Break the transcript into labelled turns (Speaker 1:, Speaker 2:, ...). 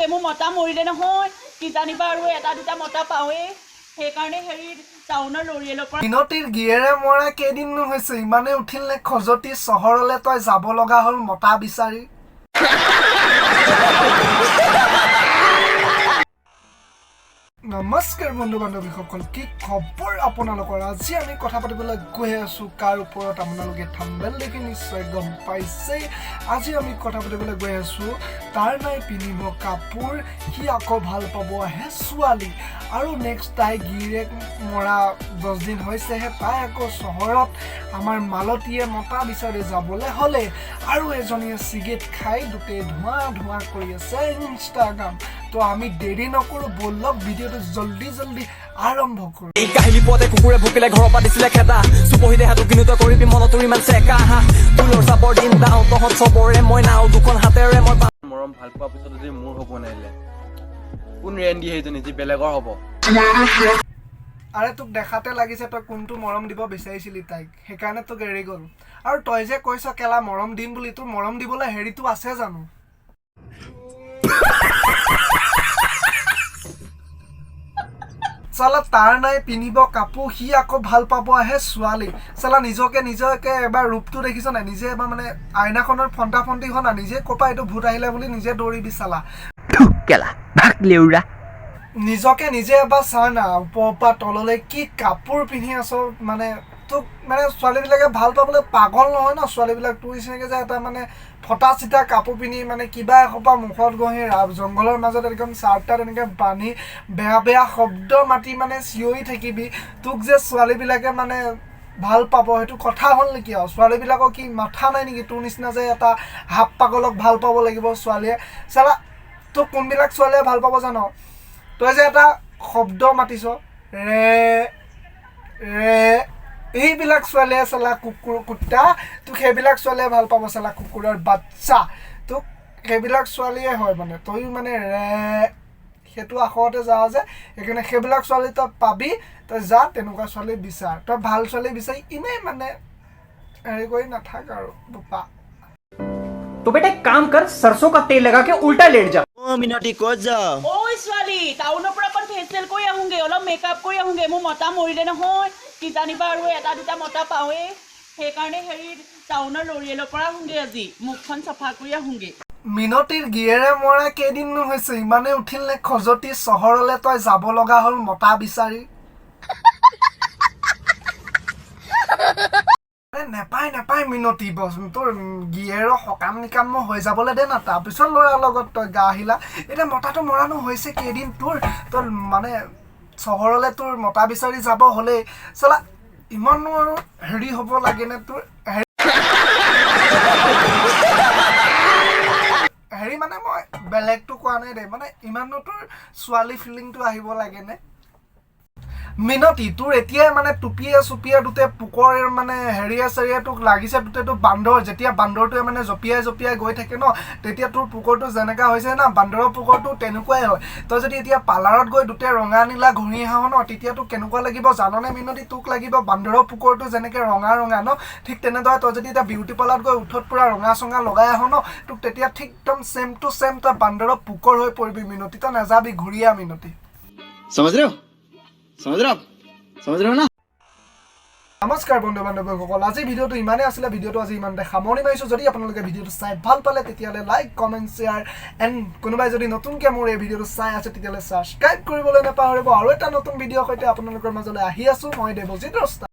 Speaker 1: আহোঁগে মোৰ মতা মৰিলে নহয় কিজানিবা আৰু এটা দুটা মতা পাওঁৱেই সেইকাৰণে হেৰি টাউনৰ লৰিয়েলৰ পৰা
Speaker 2: মিনতিৰ গিয়েৰে মৰা কেইদিননো হৈছে ইমানে উঠিল নে খজতি চহৰলৈ তই যাব লগা হ'ল মতা বিচাৰি নমস্কাৰ বন্ধু বান্ধৱীসকল কি খবৰ আপোনালোকৰ আজি আমি কথা পাতিবলৈ গৈ আছোঁ কাৰ ওপৰত আপোনালোকে থাম্বনেল দেখি নিশ্চয় গম পাইছেই আজি আমি কথা পাতিবলৈ গৈ আছোঁ তাৰ নাই পিন্ধিব কাপোৰ সি আকৌ ভাল পাব আহে ছোৱালী আৰু নেক্সট তাই গিৰেক মৰা 10 দিন হৈছেহে তাই আকৌ চহৰত আমাৰ মালতীয়ে মতা বিচাৰি যাবলৈ হ'লে আৰু এজনীয়ে চিগেট খাই গোটেই ধোঁৱা কৰি আছে ইনষ্টাগ্ৰাম তো আমি দেৰি নকৰোঁ বলক ভিডিঅ'টো জলদি আৰম্ভ কৰোঁ
Speaker 3: এই কাহিনী পথে কুকুৰে ভুকিলে ঘৰৰ পৰা দিছিলে খেদা চুপহিলে হাতত কিনোত কৰিবি মনত ইমান চেকা হা ফুলৰ চাপৰ দিন দাও তহঁত চবৰে মই নাও দুখন হাতেৰে মই
Speaker 4: মৰম ভাল পোৱাৰ পিছত যদি মোৰ হ'ব নাহিলে কোন ৰেণ্ডি সেইজনী যি বেলেগৰ হ'ব
Speaker 2: আৰে তোক দেখাতে লাগিছে তই কোনটো মৰম দিব বিচাৰিছিলি তাইক সেইকাৰণে তোক এৰি গ'ল আৰু তই যে কৈছ কেলা মৰম দিম বুলি তোৰ মৰম দিবলৈ হেৰিটো আছে জানো চালা তাৰ নাই পিন্ধিব কাপোৰ সি আকৌ ভাল পাব আহে ছোৱালী চালা নিজকে এবাৰ ৰূপটো দেখিছ নাই নিজে এবাৰ মানে আইনাখনৰ ফণ্টা ফণ্টি হনা নিজে ক'পা এইটো ভূত আহিলে বুলি নিজে দৌৰিবি চালা নিজকে নিজে এবাৰ চা না ওপৰৰ পৰা তললৈ কি কাপোৰ পিন্ধি আছ মানে তোক মানে ছোৱালীবিলাকে ভাল পাবলৈ পাগল নহয় ন ছোৱালীবিলাক তোৰ নিচিনাকৈ যে এটা মানে ফটা চিটা কাপোৰ পিন্ধি মানে কিবা এসোপা মুখত গহি জংঘলৰ মাজত একদম চাৰ্ট তাত এনেকৈ বান্ধি বেয়া শব্দ মাতি মানে চিঞৰি থাকিবি তোক যে ছোৱালীবিলাকে মানে ভাল পাব সেইটো কথা হ'ল নেকি আৰু ছোৱালীবিলাকৰ কি মাথা নাই নেকি তোৰ নিচিনা যে এটা হাপ পাগলক ভাল পাব লাগিব ছোৱালীয়ে চালা তোক কোনবিলাক ছোৱালীয়ে ভাল পাব জান তই যে এটা শব্দ মাতিছ ৰে এইবিলাক ছোৱালীয়ে চালা কুকুৰ কুত্তা তোক সেইবিলাক ছোৱালীয়ে ভাল পাব চালা কুকুৰৰ বাচ্চা তোক সেইবিলাক ছোৱালীয়ে হয় মানে তয়ো মানে সেইটো আখৰতে যাৱ যে সেইকাৰণে সেইবিলাক ছোৱালী তই পাবি তই যা তেনেকুৱা ছোৱালী বিচাৰ তই ভাল ছোৱালী বিচাৰি এনেই মানে হেৰি কৰি নাথাক আৰু বোপা
Speaker 5: तो बेटा एक काम कर सरसों का तेल लगा के उल्टा लेट जा
Speaker 6: মিনতি ক'ত যাও
Speaker 1: ঐ ছোৱালী টাউনৰ পৰা অকণ ফেচিয়েল কৰি আহোঁগে অলপ মেকআপ কৰি আহোঁগে মোৰ মতা মৰিলে নহয় কিজানিবা আৰু এটা দুটা মতা পাওঁৱেই সেইকাৰণে হেৰি টাউনৰ লৰিয়েলৰ পৰা আহোঁগে আজি মুখখন চাফা কৰি আহোঁগে
Speaker 2: মিনতিৰ গিয়েৰে মৰা কেইদিননো হৈছে ইমানে উঠিল নে খজতি চহৰলৈ তই যাব লগা হ'ল মতা বিচাৰি নেপায় মিনতি বছ তোৰ গিয়েৰৰ সকাম নিকাম হৈ যাবলৈ দে না তাৰপিছত ল'ৰাৰ লগত তই গা আহিলা এতিয়া মতাটো মৰানো হৈছে কেইদিন তোৰ মানে চহৰলৈ তোৰ মতা বিচাৰি যাব হ'লেই চালা ইমানো আৰু হেৰি হ'ব লাগেনে তোৰ হেৰি মানে মই বেলেগটো কোৱা নাই দেই মানে ইমানো তোৰ ছোৱালী ফিলিংটো আহিব লাগেনে মিনতি তোৰ এতিয়াই মানে টুপিয়ে চুপিয়ে দুটে পোকৰ মানে হেৰিয়ে চেৰিয়ে তোক লাগিছে দুটেতো বান্দৰ যেতিয়া বান্দৰটোৱে মানে জঁপিয়াই গৈ থাকে ন তেতিয়া তোৰ পোকৰটো যেনেকুৱা হৈছে না বান্দৰৰ পোকৰটো তেনেকুৱাই হয় তই যদি এতিয়া পাৰ্লাৰত গৈ দুটে ৰঙা নীলা ঘূৰি আহ ন তেতিয়া তোক কেনেকুৱা লাগিব জাননে মিনতি তোক লাগিব বান্দৰৰ পোকৰটো যেনেকৈ ৰঙা ন ঠিক তেনেদৰে তই যদি এতিয়া বিউটি পাৰ্লাৰত গৈ উঠত পুৰা ৰঙা চঙা লগাই আহ ন তোক তেতিয়া ঠিক একদম ছেম টু ছেম তই বান্দৰৰ পোকৰ হৈ পৰিবি মিনতি তই নাযাবি ঘূৰিয়া মিনতি
Speaker 6: समझ रहे हो ना
Speaker 2: নমস্কাৰ বন্ধু বান্ধৱীসকল আজি ভিডিঅ'টো ইমানেই আছিলে ভিডিঅ'টো আজি ইমানতে সামৰণি মাৰিছোঁ যদি আপোনালোকে ভিডিঅ'টো চাই ভাল পালে তেতিয়াহ'লে লাইক কমেণ্ট শ্বেয়াৰ এণ্ড কোনোবাই যদি নতুনকৈ মোৰ এই ভিডিঅ'টো চাই আছে তেতিয়াহ'লে ছাবস্ক্ৰাইব কৰিবলৈ নাপাহৰিব আৰু এটা নতুন ভিডিঅ'ৰ সৈতে আপোনালোকৰ মাজলৈ আহি আছোঁ মই দেৱজিৎ ৰস্তা